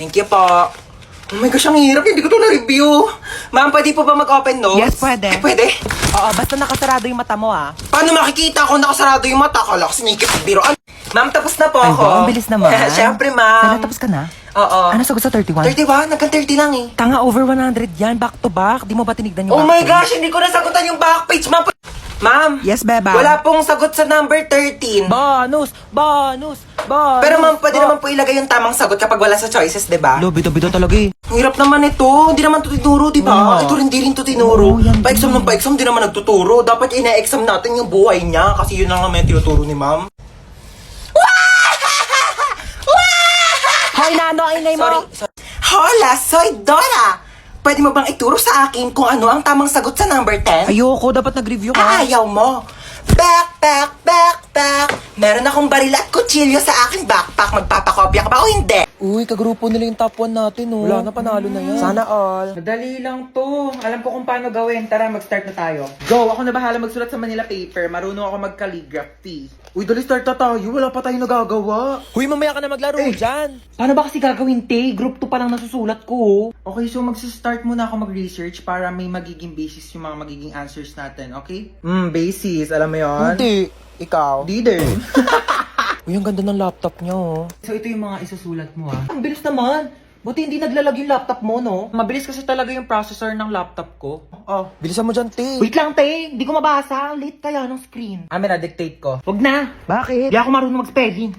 Thank you po. Oh my gosh, ang hirap. Hindi ko to na-review. Ma'am, pwede po ba mag-open notes? Yes, pwede. Ay, pwede. Oo, basta nakasarado yung mata mo, ah. Paano makikita kung nakasarado yung mata? Kala ko sinikip biroan. Ma'am, tapos na po Ay, ako. wow, ang bilis naman. Siyempre, ma'am. Tapos ka na? Oo. Ano sagot sa 31? 31? Hanggang 30 lang eh. Tanga, over 100 yan. Back to back. Di mo ba tinignan yung Oh back my page? gosh, hindi ko nasagutan yung back page, ma'am. Ma'am. Yes, beba. Wala pong sagot sa number 13. Bonus! Bonus! Bonus! Pero ma'am, pwede naman po ilagay yung tamang sagot kapag wala sa choices, di ba? Lo, bito-bito talaga eh. Ang hirap naman ito. Hindi naman ito tinuro, di ba? Oo. Ito rin to tinuro. Oo, yan Pa-exam din. ng pa-exam, di naman nagtuturo. Dapat ina-exam natin yung buhay niya kasi yun lang naman yung tinuturo ni ma'am. Hoy, Nano, ang ingay mo! Sorry. Hola, soy Dora! Pwede mo bang ituro sa akin kung ano ang tamang sagot sa number 10? Ayoko, dapat nag-review ka. Ayaw mo. Backpack. Meron akong baril at kutsilyo sa aking backpack. Magpapakopya ka ba o hindi? Uy, kagrupo nila yung top 1 natin, oh. Wala na, panalo na yan. Sana all. Madali lang to. Alam ko kung paano gawin. Tara, mag-start na tayo. Go! Ako na bahala magsulat sa Manila paper. Marunong ako mag-calligraphy. Uy, dali start na tayo. Wala pa tayo nagagawa. Huy, mamaya ka na maglaro dyan. Paano ba kasi gagawin, te? Group 2 pa lang nasusulat ko. Okay, so mag-start muna ako mag-research para may magiging basis yung mga magiging answers natin, okay? Basis. Alam mo yon? Hindi. Ikaw. Di din. Uy, ang ganda ng laptop niya, oh. So, ito yung mga isusulat mo, ah. Ang bilis naman. Buti hindi naglalag yung laptop mo, no? Mabilis kasi talaga yung processor ng laptop ko. Oh, bilisan mo dyan, te. Wait lang, te. Hindi ko mabasa. Late kaya ng screen. Amin na, dictate ko. Wag na. Bakit? Hindi ako marunong mag-spelling.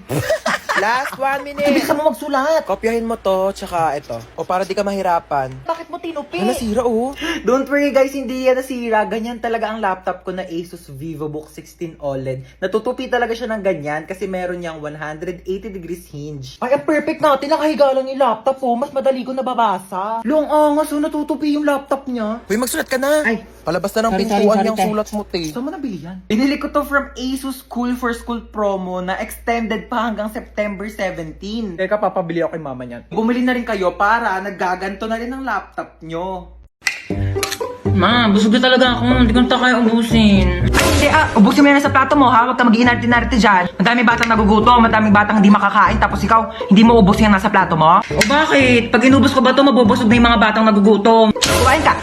Last 1 minute. Bilisan mo magsulat. Kopyahin mo to, tsaka ito. O para di ka mahirapan. Bakit mo tinupi? Ay, nasira, oh. Don't worry guys, hindi yan nasira. Ganyan talaga ang laptop ko na Asus VivoBook 16 OLED. Natutupi talaga siya ng ganyan kasi meron niyang 180 degrees hinge. Ay, ang perfect natin. Nakahiga lang yung laptop, oh. Mas madali ko nababasa. Long angas, so natutupi yung laptop niya. Uy, magsulat ka na. Ay. Palabas na ng Sorry, pintuan sorry, yung te. sulat mo, te. Saan mo nabili yan? Binili ko to from Asus Cool for School promo na extended pa hanggang September 17. Teka, papabili ako kay mama niyan. Bumili na rin kayo para naggaganto na rin ang laptop nyo. Ma, busog na talaga ako. Hindi ko na kaya ubusin. Hindi, ubusin mo yan sa plato mo, ha? Huwag ka mag-iinarte-narte dyan. Madami batang nagugutom, madaming batang hindi makakain, tapos ikaw, hindi mo ubusin yan nasa plato mo? O bakit? Pag inubos ko ba ito, mabubusog na yung mga batang nagugutom. Kumain ka.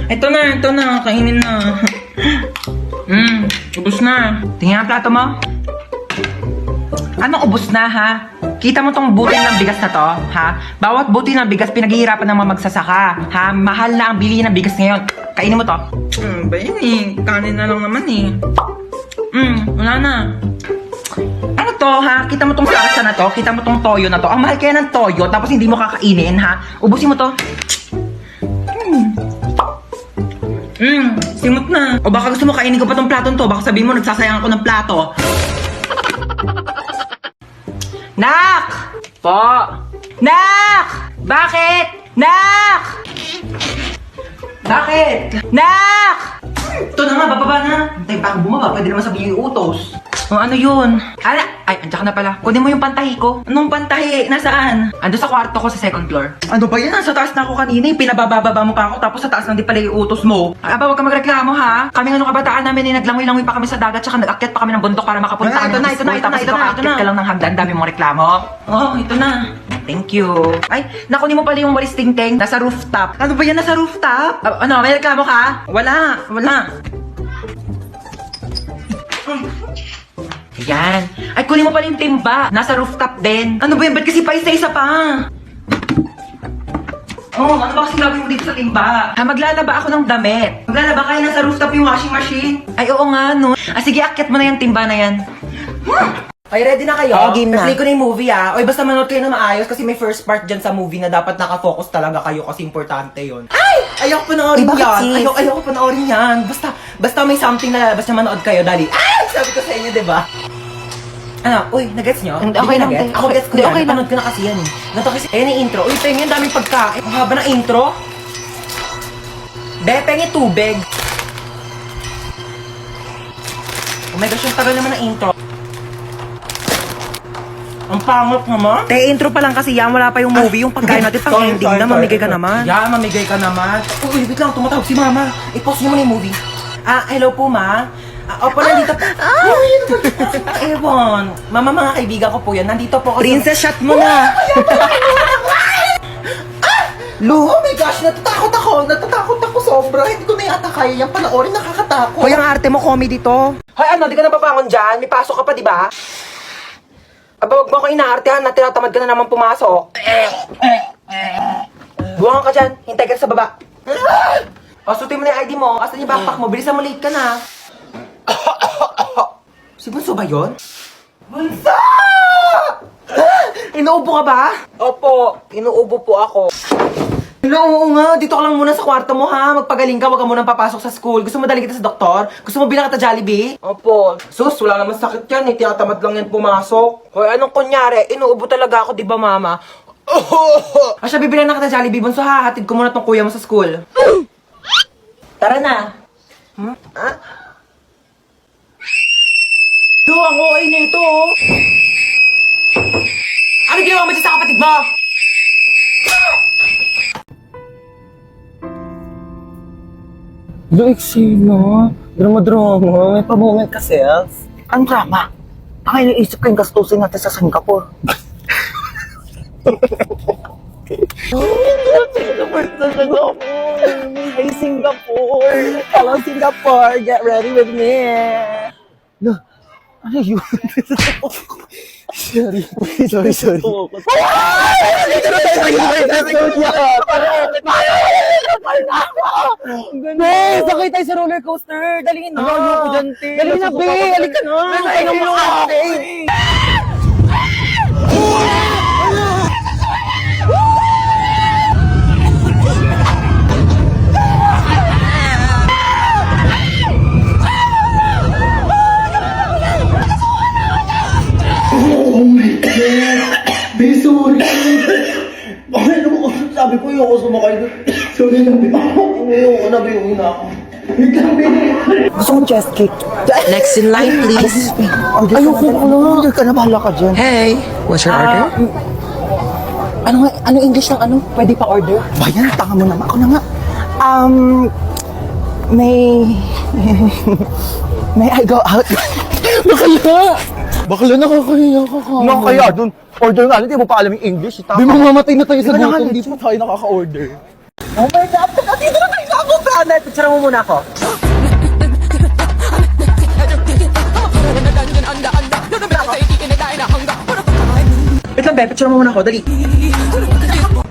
Ito na. Kainin na. Ubus na. Tingnan ang plato mo. Anong ubos na, ha? Kita mo tong butil ng bigas na to, ha? Bawat butil ng bigas pinaghihirapan ng mga magsasaka, ha? Mahal na ang bili ng bigas ngayon. Kainin mo to. Ba yun eh? Kanin na lang naman eh. Wala na. Ano to, ha? Kita mo tong salsa na to? Kita mo tong toyo na to? Ang mahal kaya ng toyo, tapos hindi mo kakainin, ha? Ubusin mo to. Simot na. O baka gusto mo kainin ko pa tong platong to? Baka sabihin mo nagsasayang ako ng plato. Nak! Po! Nak! Bakit? Nak! Bakit? Nak! Ito na nga, bababa na. Hintay pa ako bumaba, pwede naman sabihin yung utos. O ano yun? Ay, andyan ka na pala. Kunin mo yung pantahi ko. Anong pantahi? Nasaan? Ando sa kwarto ko sa second floor. Ano ba yan? Nasa taas na ako kanina. Pinabababa mo pa ako tapos sa taas na di pala yung utos mo. Aba, huwag ka magreklamo ha. Kaming ano kabataan namin naglangoy-langoy pa kami sa dagat tsaka nag-akyat pa kami ng bundok para makapunta kami ng school. Tapos ikaw aakyat ka lang ng hagdan. Dami mong reklamo. Oh, ito na. Thank you. Ay, nakunin mo pala yung walis ting-ting. Nasa rooftop. Ano ba yan? Nasa rooftop? Ano, may reklamo ka? Wala. Ayan. Ay, kunin mo pala yung timba. Nasa rooftop din. Ano ba yan? Ba't kasi pa isa-isa pa? Oh, ano ba kasi gagawin mo dito sa timba? Maglalaba ako ng damit. Maglalaba kayo nasa rooftop yung washing machine. Ay, oo nga, no. Sige, akyat mo na yung timba na yan. Ay, ready na kayo? Oo, game na. Play ko na yung movie, ah. Oy, basta manood kayo na maayos kasi may first part dyan sa movie na dapat nakafocus talaga kayo kasi importante yun. Ay! Ayoko panoorin Bakit, yan. sis? Ayoko panoorin yan. Basta may something na lalabas na manood kayo, dali. Ay! Sabi ko sa inyo, diba? Ano? Uy, nagets nyo? Hindi, okay lang, nagets? te. Ako gets ko Hindi, yan. okay lang. Napanood ko na kasi yan eh. Ganito kasi, ayan yung intro. Uy, pengen, daming pagkain. Ang haba ng intro. Pengen tubig. Oh my gosh, yung tagal naman ng intro. Ang pangit naman. Te, intro pa lang kasi yan. Wala pa yung movie. Yung pagkain natin pang ending na. Mamigay ka naman. Yeah, mamigay ka naman. Uy, wait lang. Tumatawag si mama. I-pause niyo muna yung movie. Hello po, ma. Opo, nandito po. Ewan. Mama, mga kaibigan ko po yan. Nandito po ako. Princess, shot mo na. kaya niyang panoorin, nakakatakot. Hoy, ang arte mo, comedy to. Hoy, ano, di ka na babangon dyan? May pasok ka pa, di ba? Aba, wag mo ko inaartehan na tinatamad ka na naman pumasok. Buwangan ka dyan, hintay ka sa baba. Sutin mo na yung ID mo, asan yung backpack mo, bilisan mo, late ka na. Si Bunso ba yun? Bunso! Inuubo ka ba? Opo, inuubo po ako. Oo nga, dito ka lang muna sa kwarto mo ha. Magpagaling ka, wag ka munang papasok sa school. Gusto mo dali kita sa doktor? Gusto mo bilang kita Jollibee? Opo. Sus, wala naman sakit yan eh. Tinatamad lang yan pumasok. Hoy, anong kunyari? Inuubo talaga ako, di ba mama? Siya, bibilang na kita Jollibee. Bunso ha, hatid ko muna tong kuya mo sa school. Tara na. Ha? Yo, ang OA na ito oh. Ano ginawa mo dyan sa kapatid mo? Look, Sheila. Drama-drama. May pa-moment ka, self. Ang drama. Baka iniisip ko yung gastusin natin sa Singapore. Hey, Singapore. Hello, Singapore. Get ready with me. No. Ano yun? Sorry. Be, sakay tayo sa roller coaster. Dali na. Ayoko dyan, te. Dali na, be. Halika na. Ayoko na, te. Bakit naman ko sabi ko yung ako sumakay doon? Sorry na, ayoko na, binuhin na ako. Wait lang, Gusto mo chest cake? Next in line, please. Ayoko na. Order ka na, bahala ka dyan. Hey, what's your order? Ano English ng ano? Pwede pa order? Bayan, tanga mo naman. Ako na nga. May I go out? Bakla nakakahiya ka ka. Nakakahiya dun. Order nga, hindi mo pa alam yung English. Di mo mamatay na tayo sa gutom. Hindi pa tayo nakaka-order. Oh my God! Dito na tayo sa ako, Planet! Picture mo muna ako. Wait lang, be. Picture mo muna ako. Dali.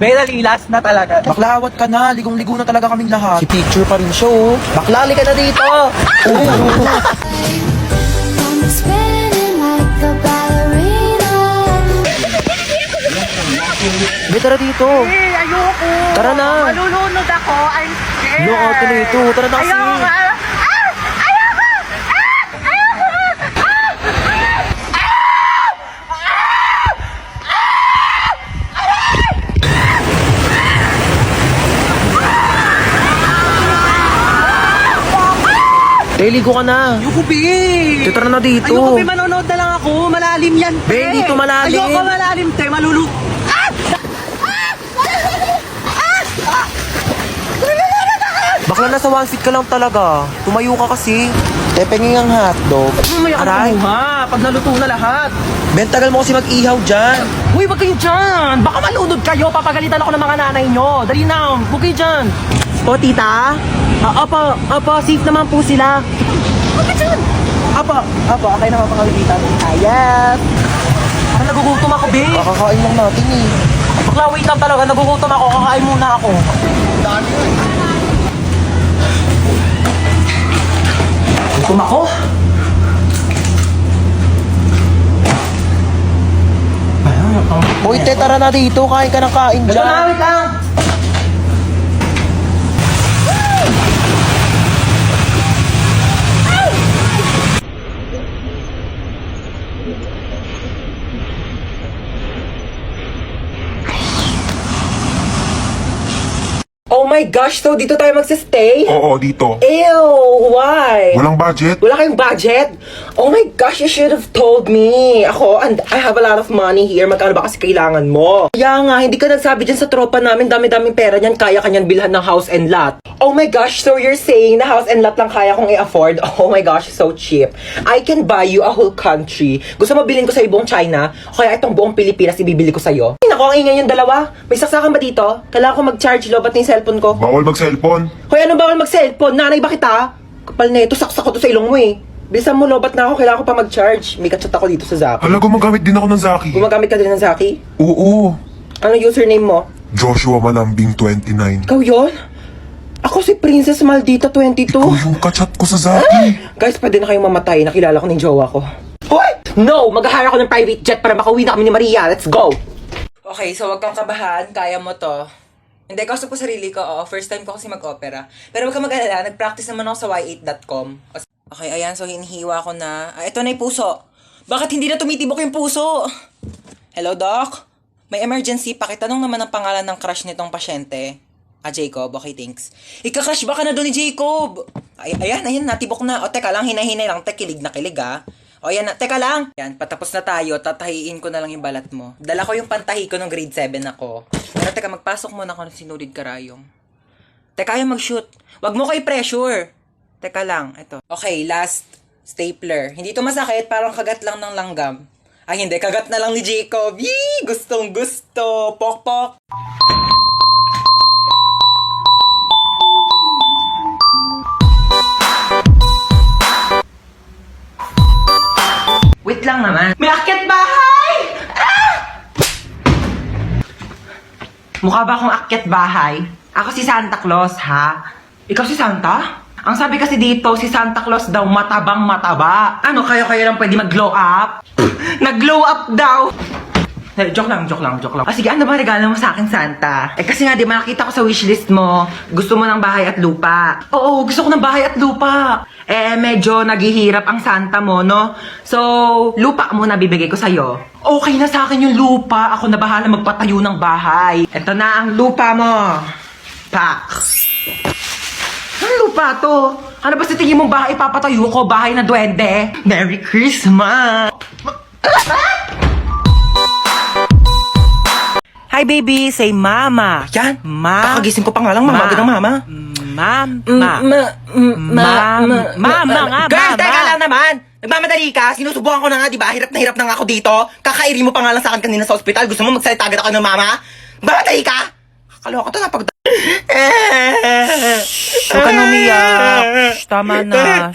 Be, dali. Last na talaga. Baklawat ka na, ligong-ligo na talaga kaming lahat. Si teacher pa rin siya, oh. Baklali ka na dito. Spinning like a ballerina. Be, tara dito. Ayoko. Tara na. Malulunod ako. I'm scared. Yo, ate na ito. Tara na kasi. Ayoko. Ligo ka na. Ayoko, be. Tara na dito. Ayoko, be. Manonood na lang ako. Malalim yan, Be, dito malalim. Ayoko malalim, te. Malulu... Bakla nasa one seat ka lang talaga. Tumayo ka kasi. Tepenging ang hotdog. Mamaya ka na Aray. kumuha. Pag naluto na lahat. Ben, tagal mo kasi mag-ihaw dyan. Uy, wag kayo dyan. Baka malunod kayo. Papagalitan ako ng mga nanay nyo. Dali na. Huwag kayo dyan. O, tita? Opo, safe naman po sila. Huwag ka dyan. Opo, okay naman pangalitan. Ayat. Parang nagugutom ako, be. Kakakain lang natin eh. Bakla, wait lang talaga. Nagugutom ako. Kakain muna ako. Gutom ako. Uy, te, tara na dito. Kain ka ng kain Ito na, dyan. wait lang. Oh my gosh, so dito tayo magsistay? Oo, dito. Ew, why? Walang budget? Wala kayong budget? Oh my gosh, you should have told me. Ako, and I have a lot of money here. Magkano ba kasi kailangan mo? Kaya nga, hindi ka nagsabi dyan sa tropa namin, dami-daming pera niyan, kaya kanyan bilhan ng house and lot. Oh my gosh, so you're saying na house and lot lang kaya kong i-afford? Oh my gosh, so cheap. I can buy you a whole country. Gusto mo bilhin ko sa buong China? O kaya itong buong Pilipinas ibibili ko sa'yo? Ay, naku, ang ingay yung dalawa. May saksakan ba dito? Kailangan ko mag-charge lobat ng cellphone ko. Bawal mag-cellphone. Hoy, ano bawal mag-cellphone? Nanay ba kita? Kapal na ito, saksak ko to sa ilong mo eh. Bilisan mo, lobat na ako. Kailangan ko pa mag-charge. May kachat ako dito sa Zaki. Hala, gumagamit din ako ng Zaki. Gumagamit ka din ng Zaki? Oo. Ano username mo? Joshua Malambing 29. Ikaw yun? Ako si Princess Maldita 22. Ikaw yung kachat ko sa Zaki. Guys, pwede na kayong mamatay. Nakilala ko ng jowa ko. Hoy! No! Mag-hire ako ng private jet para makauwi na kami ni Maria. Let's go! Okay, so wag kang kabahan. Kaya mo to. Hindi, kausap ko sarili ko. Oo, first time ko kasi mag-opera. Pero wag kang mag-alala. Nag-practice naman ako sa y8.com. Okay, ayan. So, hinihiwa ko na. Ito na yung puso. Bakit hindi na tumitibok yung puso? Hello, Doc? May emergency. Pakitanong naman ang pangalan ng crush nitong pasyente. Jacob. Okay, thanks. Ika-crush ba ka na doon ni Jacob? Ayan, natibok na. O, teka lang. Hinay-hinay lang. Kilig na kilig, ah. O, yan na. Teka lang. Yan, patapos na tayo. Tatahiin ko na lang yung balat mo. Dala ko yung pantahi ko nung grade 7 ako. Pero teka, magpasok muna ako ng sinulid karayong. Teka, ayaw mag-shoot. Wag mo kay pressure. Teka lang, ito. Okay, last stapler. Hindi to masakit, parang kagat lang ng langgam. Ay, hindi, kagat na lang ni Jacob. Yee! Gustong gusto. Pok-pok. Wait lang naman. May akyat bahay! Ah! Mukha ba akong akyat bahay? Ako si Santa Claus, ha? Ikaw si Santa? Ang sabi kasi dito, si Santa Claus daw matabang mataba. Ano, kayo lang pwede mag-glow up? Nag-glow up daw! Joke lang. Sige, ano ba regalo mo sa akin, Santa? Kasi nga, di ba, nakita ko sa wishlist mo, gusto mo ng bahay at lupa. Oo, gusto ko ng bahay at lupa. Medyo naghihirap ang Santa mo, no? So, lupa muna bibigay ko sa'yo. Okay na sa akin yung lupa. Ako na bahala magpatayo ng bahay. Ito na ang lupa mo. Pak. Anong lupa to? Ano ba sa tingin mong bahay ipapatayo ko? Bahay na duwende? Merry Christmas! Hi, baby. Say mama. Yan. Ma. Kakagising ko pa nga lang, mama. Agad ng mama. Mama nga, Girl, mama. teka lang naman. Nagmamadali ka. Sinusubukan ko na nga, di ba? Hirap na nga ako dito. Kakairi mo pa nga lang sa akin kanina sa ospital. Gusto mo magsalita agad ako ng mama? Nagmamadali ka? Kakaloka to na pag... Huwag ka na umiyak. Shh, tama na.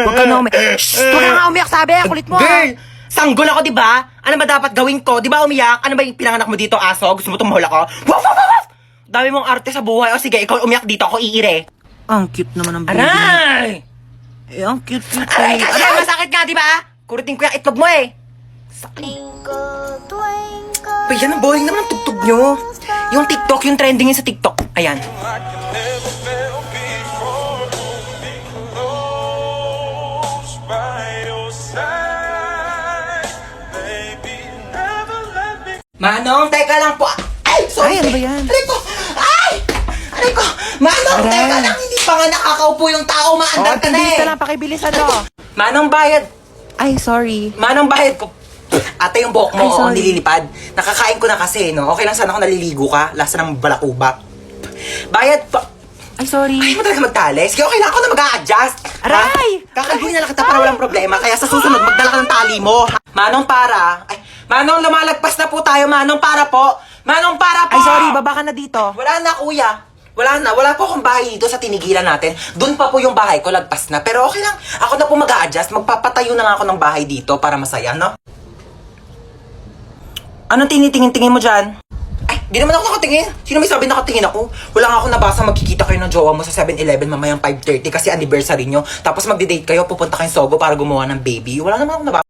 Huwag ka na umiyak. Shh, huwag ka nga umiyak, sabi. Kulit mo. Girl! Sanggol ako, di ba? Ano ba dapat gawin ko? Di ba umiyak? Ano ba yung pinanganak mo dito, aso? Gusto mo tumahol ako? Waf! Dami mong arte sa buhay. O sige, ikaw umiyak dito. Ako iire. Ang cute naman ng baby. Aray! Ang cute. Aray! Aray! Masakit nga, di ba? Kurutin ko yung itlog mo eh. Twinkle, twinkle. Pa, yan ang boring naman ang tugtog nyo. Yung TikTok, yung trending yun sa TikTok. Ayan. Manong, teka lang po. Ay, sorry. Ay, ano ba yan? Aray ko! Ay! Aray ko! Manong, Aray. teka lang. Hindi pa nga nakakaupo yung tao. Maandar ka na bilis eh. ka lang. Pakibilis ano. Manong bayad. Ay, sorry. Manong bayad ko. Ate, yung buhok mo, Ay, sorry. nililipad. Nakakain ko na kasi, no? Okay lang sana kung naliligo ka. Lasa ng balakubak. Bayad pa. Ay, sorry. Ay, mo talaga magtali. Sige, okay lang ako na mag-a-adjust. Aray! Kakalbuhin na lang kita para walang problema. Kaya sa susunod, magdala ka ng tali mo. Ha? Manong para. Ay, Manong, lumalagpas na po tayo. Manong para po. Manong para po. Ay, sorry. Baba ka na dito. Wala na, kuya. Wala na. Wala po akong bahay dito sa tinigilan natin. Doon pa po yung bahay ko, lagpas na. Pero okay lang. Ako na po mag-a-adjust. Magpapatayo na nga ako ng bahay dito para masaya, no? Anong tinitingin-tingin mo dyan? Ay, di naman ako nakatingin. Sino may sabi nakatingin ako? Wala nga ako nabasa magkikita kayo ng jowa mo sa 7-Eleven mamayang 5:30 kasi anniversary nyo. Tapos magdi-date kayo, pupunta kayong Sogo para gumawa ng baby. Wala naman ako nabasa.